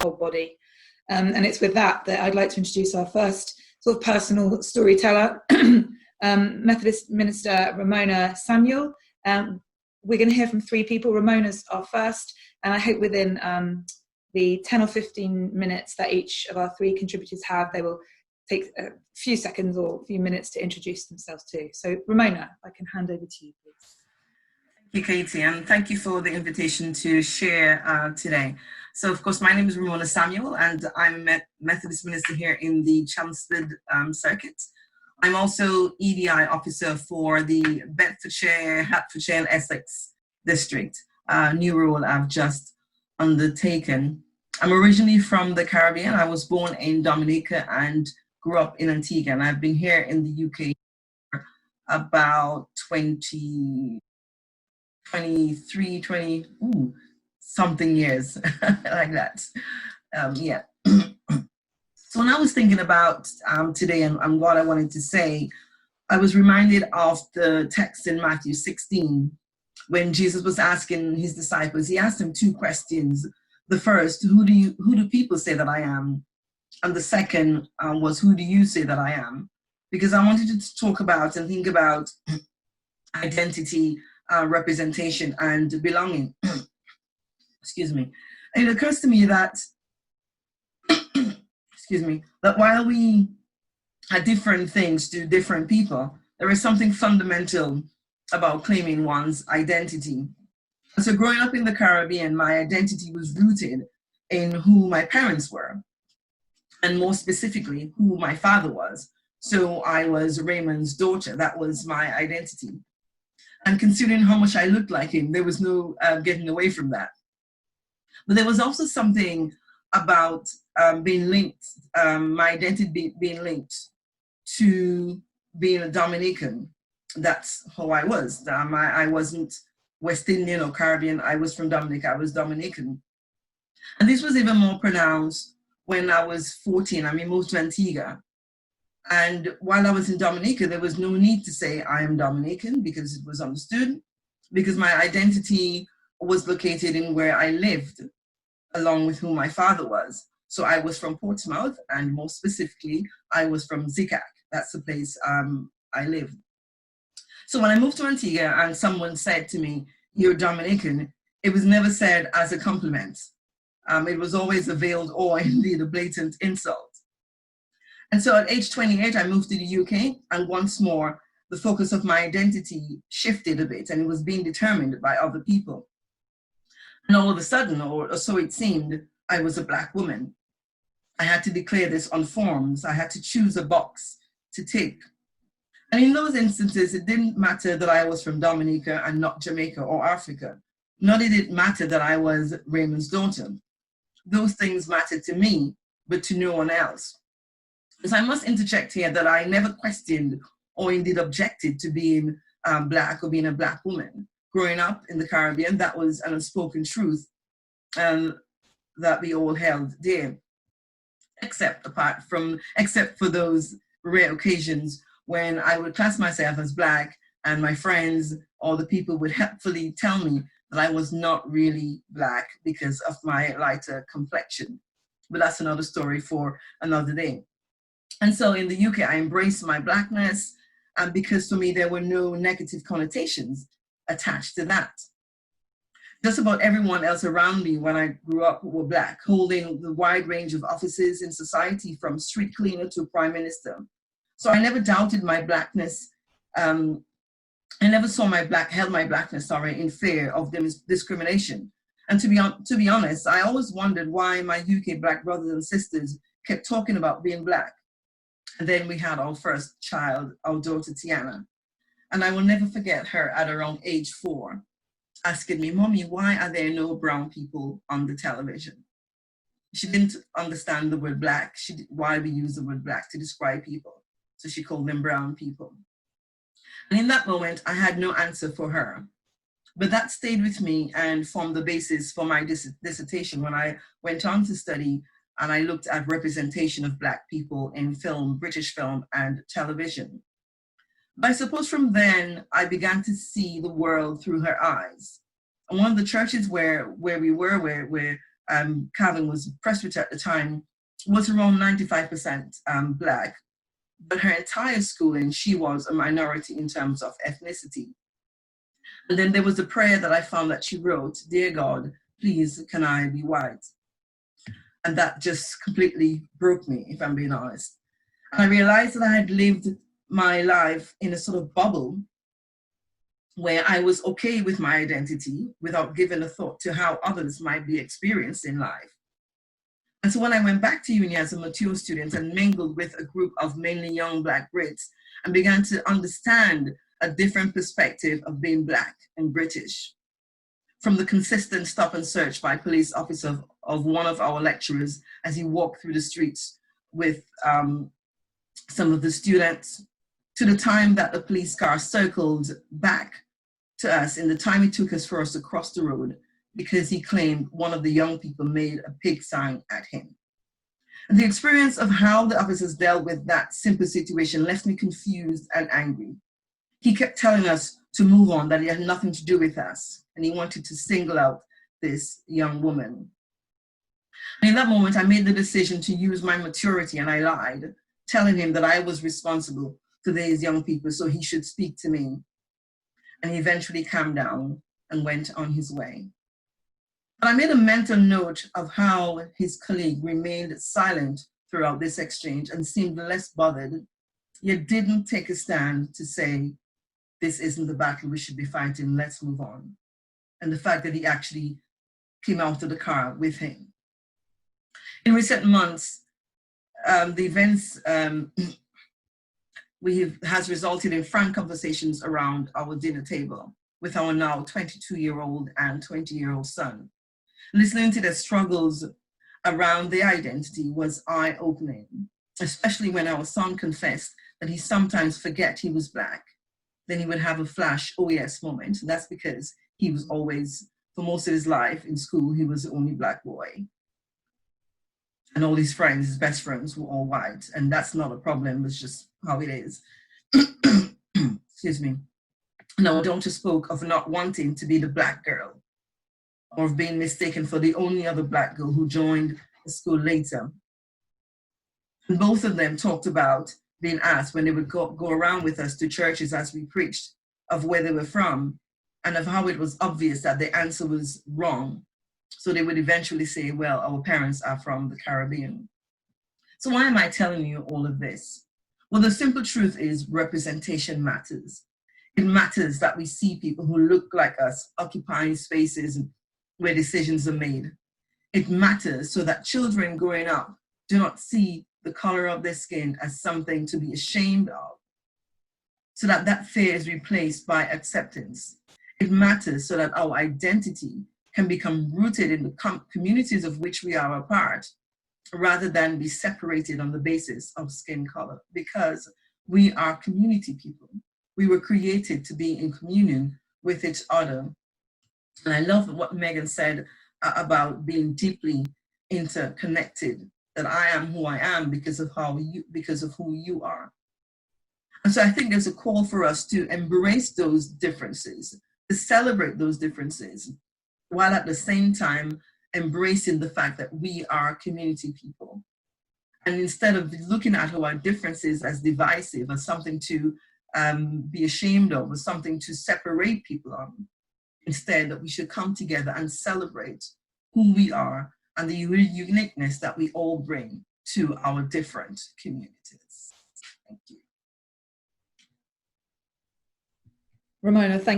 whole body. And it's with that I'd like to introduce our first sort of personal storyteller, Methodist Minister Ramona Samuel. We're going to hear from three people. Ramona's our first, and I hope within the 10 or 15 minutes that each of our three contributors have, they will take a few seconds or a few minutes to introduce themselves too. So Ramona, I can hand over to you, please. Thank you, Katie, and thank you for the invitation to share today. So, of course, my name is Ramona Samuel, and I'm a Methodist minister here in the Chelmsford Circuit. I'm also EDI officer for the Bedfordshire, Hertfordshire, and Essex District, new role I've just undertaken. I'm originally from the Caribbean. I was born in Dominica and grew up in Antigua, and I've been here in the UK for about 23, 20, something years, like that. Yeah. So when I was thinking about today and what I wanted to say, I was reminded of the text in Matthew 16, when Jesus was asking his disciples. He asked them two questions. The first, who do people say that I am? And the second was, who do you say that I am? Because I wanted to talk about and think about identity, representation, and belonging. Excuse me. And it occurs to me that that while we are different things to different people, there is something fundamental about claiming one's identity. So growing up in the Caribbean, my identity was rooted in who my parents were, and more specifically, who my father was. So I was Raymond's daughter. That was my identity. And considering how much I looked like him, there was no getting away from that. But there was also something about being linked, my identity being linked to being a Dominican. That's how I was. I wasn't West Indian or Caribbean. I was from Dominica. I was Dominican. And this was even more pronounced when I was 14. I moved to Antigua. And while I was in Dominica, there was no need to say I am Dominican, because it was understood, because my identity was located in where I lived, along with who my father was. So I was from Portsmouth, and more specifically, I was from Zikak. That's the place I lived. So when I moved to Antigua and someone said to me, "You're Dominican," it was never said as a compliment. It was always a veiled or indeed a blatant insult. And so at age 28, I moved to the UK, and once more, the focus of my identity shifted a bit, and it was being determined by other people. And all of a sudden, or so it seemed, I was a Black woman. I had to declare this on forms. I had to choose a box to tick. And in those instances, it didn't matter that I was from Dominica and not Jamaica or Africa. Nor did it matter that I was Raymond's daughter. Those things mattered to me, but to no one else. So I must interject here that I never questioned or indeed objected to being Black or being a Black woman. Growing up in the Caribbean, that was an unspoken truth that we all held dear, except for those rare occasions when I would class myself as Black, and my friends or the people would helpfully tell me that I was not really Black because of my lighter complexion. But that's another story for another day. And so in the UK, I embraced my Blackness, and because for me, there were no negative connotations attached to that. Just about everyone else around me when I grew up were Black, holding the wide range of offices in society, from street cleaner to prime minister. So I never doubted my Blackness. I never held my Blackness, in fear of discrimination. And to be honest, I always wondered why my UK Black brothers and sisters kept talking about being Black. And then we had our first child, our daughter Tiana. And I will never forget her at around age 4, asking me, "Mommy, why are there no brown people on the television?" She didn't understand the word Black. Why we use the word Black to describe people. So she called them brown people. And in that moment, I had no answer for her. But that stayed with me and formed the basis for my dissertation when I went on to study and I looked at representation of Black people in film, British film, and television. But I suppose from then, I began to see the world through her eyes. And one of the churches where we were, where Calvin was presbyter at the time, was around 95% Black. But her entire schooling, she was a minority in terms of ethnicity. And then there was a prayer that I found that she wrote, "Dear God, please, can I be white?" And that just completely broke me, if I'm being honest. And I realized that I had lived my life in a sort of bubble where I was okay with my identity without giving a thought to how others might be experienced in life. And so when I went back to uni as a mature student and mingled with a group of mainly young Black Brits and began to understand a different perspective of being Black and British, from the consistent stop and search by police officer of one of our lecturers as he walked through the streets with some of the students, to the time that the police car circled back to us in the time it took us for us to cross the road because he claimed one of the young people made a pig sign at him. And the experience of how the officers dealt with that simple situation left me confused and angry. He kept telling us to move on, that it had nothing to do with us, and he wanted to single out this young woman. And in that moment, I made the decision to use my maturity, and I lied, telling him that I was responsible for these young people, so he should speak to me. And he eventually calmed down and went on his way. But I made a mental note of how his colleague remained silent throughout this exchange and seemed less bothered, yet didn't take a stand to say, "This isn't the battle we should be fighting, let's move on." And the fact that he actually came out of the car with him. In recent months, the events has resulted in frank conversations around our dinner table with our now 22-year-old and 20-year-old son. Listening to their struggles around their identity was eye-opening, especially when our son confessed that he sometimes forget he was Black. Then he would have a flash, "Oh yes" moment. And that's because he was always, for most of his life in school, he was the only Black boy. And all his friends, his best friends, were all white. And that's not a problem, it's just how it is. Excuse me. Now, daughter spoke of not wanting to be the Black girl, or of being mistaken for the only other Black girl who joined the school later. And both of them talked about being asked when they would go around with us to churches as we preached, of where they were from, and of how it was obvious that the answer was wrong. So they would eventually say, "Well, our parents are from the Caribbean." So why am I telling you all of this? Well, the simple truth is representation matters. It matters that we see people who look like us occupying spaces where decisions are made. It matters so that children growing up do not see the color of their skin as something to be ashamed of, so that that fear is replaced by acceptance. It matters so that our identity can become rooted in the communities of which we are a part, rather than be separated on the basis of skin color, because we are community people. We were created to be in communion with each other. And I love what Megan said about being deeply interconnected, that I am who I am because of who you are. And so I think there's a call for us to embrace those differences, to celebrate those differences, while at the same time embracing the fact that we are community people. And instead of looking at our differences as divisive, as something to be ashamed of, or something to separate people on, instead that we should come together and celebrate who we are and the uniqueness that we all bring to our different communities. Thank you. Ramona, thank you.